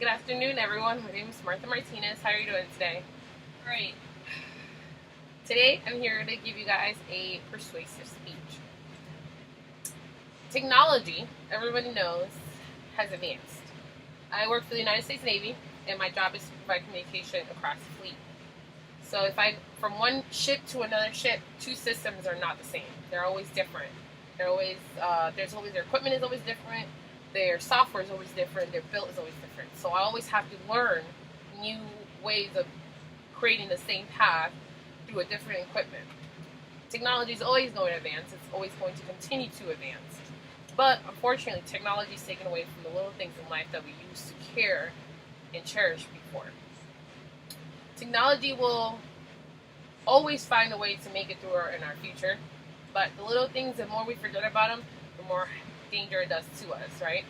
Good afternoon, everyone. My name is Martha Martinez. How are you doing today? Great. Today, I'm here to give you guys a persuasive speech. Technology, everybody knows, has advanced. I work for the United States Navy, and my job is to provide communication across the fleet. So from one ship to another ship, two systems are not the same. They're always different. Their equipment is always different. Their software is always different. Their build is always different. So I always have to learn new ways of creating the same path through a different equipment. Technology is always going to advance. It's always going to continue to advance. But unfortunately, technology is taken away from the little things in life that we used to care and cherish before. Technology will always find a way to make it through in our future, but the little things, the more we forget about them, the more danger it does to us, right?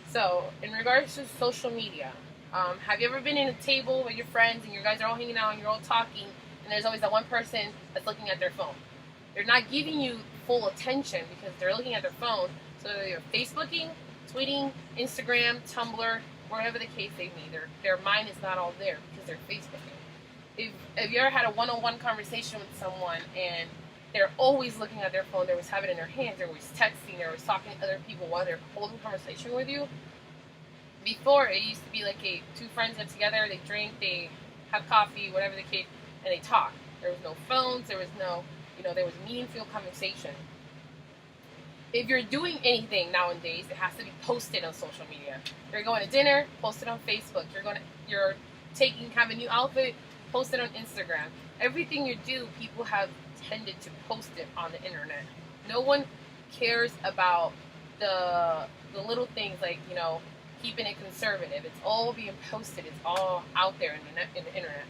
So, in regards to social media, have you ever been in a table with your friends and you guys are all hanging out and you're all talking, and there's always that one person that's looking at their phone? They're not giving you full attention because they're looking at their phone, so they're Facebooking, tweeting, Instagram, Tumblr, whatever the case may be. Their mind is not all there because they're Facebooking. If you ever had a one-on-one conversation with someone and they're always looking at their phone, they always have it in their hands, they're always texting, they're always talking to other people while they're holding conversation with you. Before, it used to be like two friends get together, they drink, they have coffee, whatever the case, and they talk. There was no phones, there was no, there was meaningful conversation. If you're doing anything nowadays, it has to be posted on social media. You're going to dinner, post it on Facebook. You're have a new outfit, post it on Instagram. Everything you do, people have tended to post it on the internet. No one cares about the little things like, keeping it conservative. It's all being posted. It's all out there in the internet.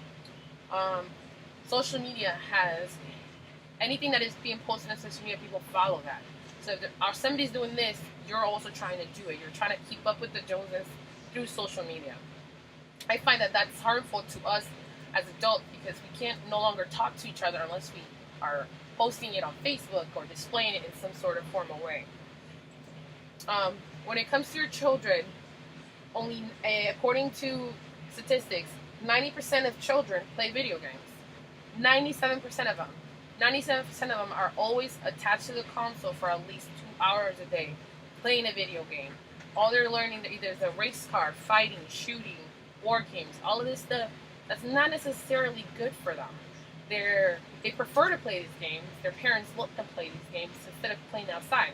Social media has anything that is being posted on social media, people follow that. So if somebody's doing this, you're also trying to do it. You're trying to keep up with the Joneses through social media. I find that that's harmful to us as adults because we can't no longer talk to each other unless we are posting it on Facebook or displaying it in some sort of formal way. When it comes to your children, only according to statistics, 90% of children play video games. 97% of them. 97% of them are always attached to the console for at least 2 hours a day, playing a video game. All they're learning, either is a race car, fighting, shooting, war games, all of this stuff, that's not necessarily good for them. They prefer to play these games. Their parents let them play these games instead of playing outside.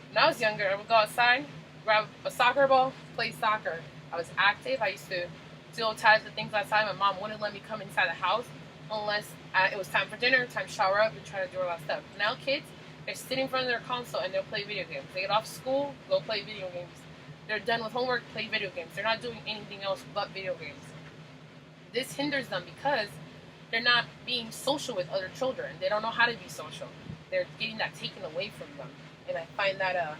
When I was younger, I would go outside, grab a soccer ball, play soccer. I was active. I used to do all types of things outside. My mom wouldn't let me come inside the house unless it was time for dinner, time to shower up, and try to do all that stuff. Now kids, they're sitting in front of their console and they'll play video games. They get off school, go play video games. They're done with homework, play video games. They're not doing anything else but video games. This hinders them because they're not being social with other children. They don't know how to be social. They're getting that taken away from them. And I find that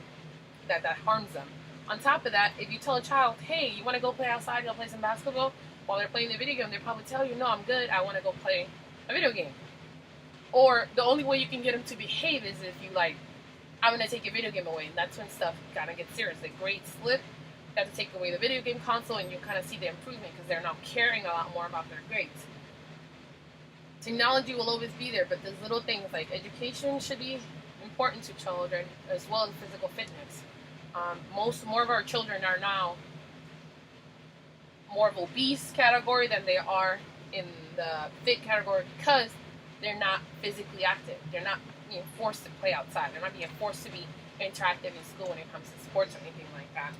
that harms them. On top of that, if you tell a child, hey, you want to go play outside, go play some basketball, while they're playing the video game, they'll probably tell you, no, I'm good, I want to go play a video game. Or the only way you can get them to behave is if you I'm going to take your video game away. And that's when stuff kind of gets serious. The grades slip, you have to take away the video game console, and you kind of see the improvement because they're now caring a lot more about their grades. Technology will always be there, but there's little things like education should be important to children as well as physical fitness. More of our children are now more of obese category than they are in the fit category because they're not physically active. They're not being forced to play outside. They're not being forced to be interactive in school when it comes to sports or anything like that.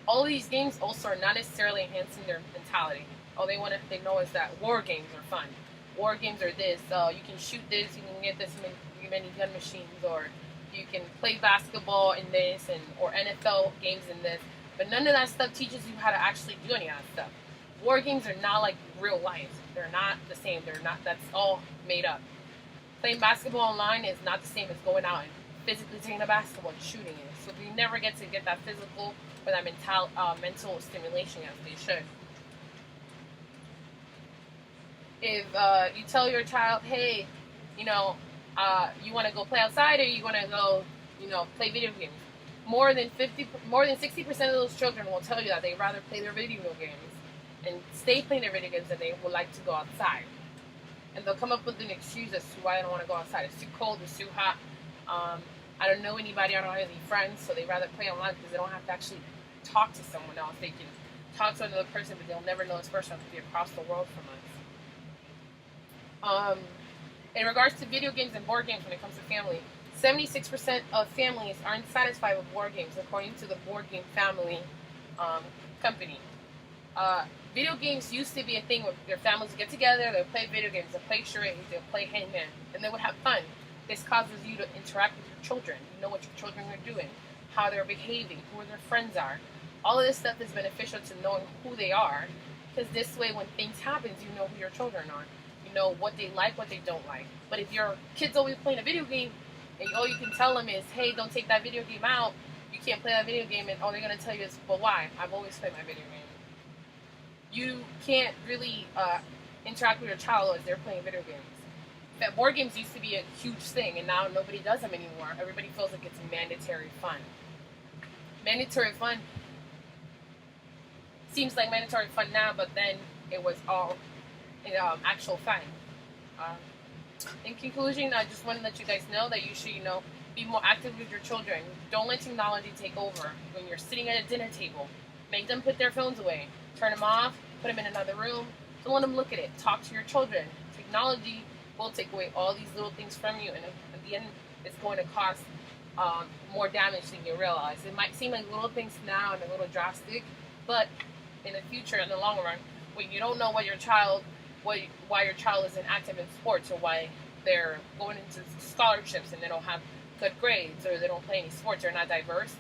All of these games also are not necessarily enhancing their mentality. All they know is that war games are fun. War games are this. You can shoot this. You can get this many gun machines, or you can play basketball in this, or NFL games in this. But none of that stuff teaches you how to actually do any of that stuff. War games are not like real life. They're not the same. That's all made up. Playing basketball online is not the same as going out and physically taking a basketball and shooting it. So we never get to get that physical or that mental stimulation as they should. If you tell your child, hey, you want to go play outside or you want to go, play video games, more than 60% of those children will tell you that they'd rather play their video games and stay playing their video games than they would like to go outside. And they'll come up with an excuse as to why they don't want to go outside. It's too cold, it's too hot. I don't know anybody, I don't have any friends, so they'd rather play online because they don't have to actually talk to someone else. They can talk to another person, but they'll never know this person could be across the world from us. In regards to video games and board games when it comes to family, 76% of families aren't satisfied with board games, according to the Board Game Family company. Video games used to be a thing where their families would get together, they'll play video games, they'll play charades, they'll play hangman, and they would have fun. This causes you to interact with your children. You know what your children are doing, how they're behaving, who their friends are. All of this stuff is beneficial to knowing who they are, because this way when things happen, you know who your children are. You know what they like, what they don't like. But if your kid's always playing a video game, and all you can tell them is, hey, don't take that video game out, you can't play that video game, and all they're going to tell you is, well, why? I've always played my video game. You can't really interact with your child as they're playing video games. That board games used to be a huge thing, and now nobody does them anymore. Everybody feels like it's mandatory fun. Mandatory fun seems like mandatory fun now, but then it was all actual fun. In conclusion, I just want to let you guys know that you should, be more active with your children. Don't let technology take over. When you're sitting at a dinner table, make them put their phones away. Turn them off, put them in another room. Don't let them look at it. Talk to your children. Technology will take away all these little things from you, and at the end, it's going to cause more damage than you realize. It might seem like little things now and a little drastic, but in the future, in the long run, when you don't know why your child isn't active in sports, or why they're going into scholarships and they don't have good grades, or they don't play any sports, they're not diverse,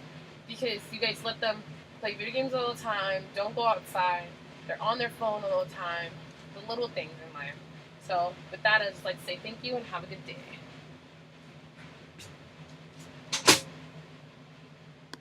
because you guys let them play video games all the time, don't go outside, they're on their phone all the time, the little things in life. So with that, I'd just like to say thank you and have a good day.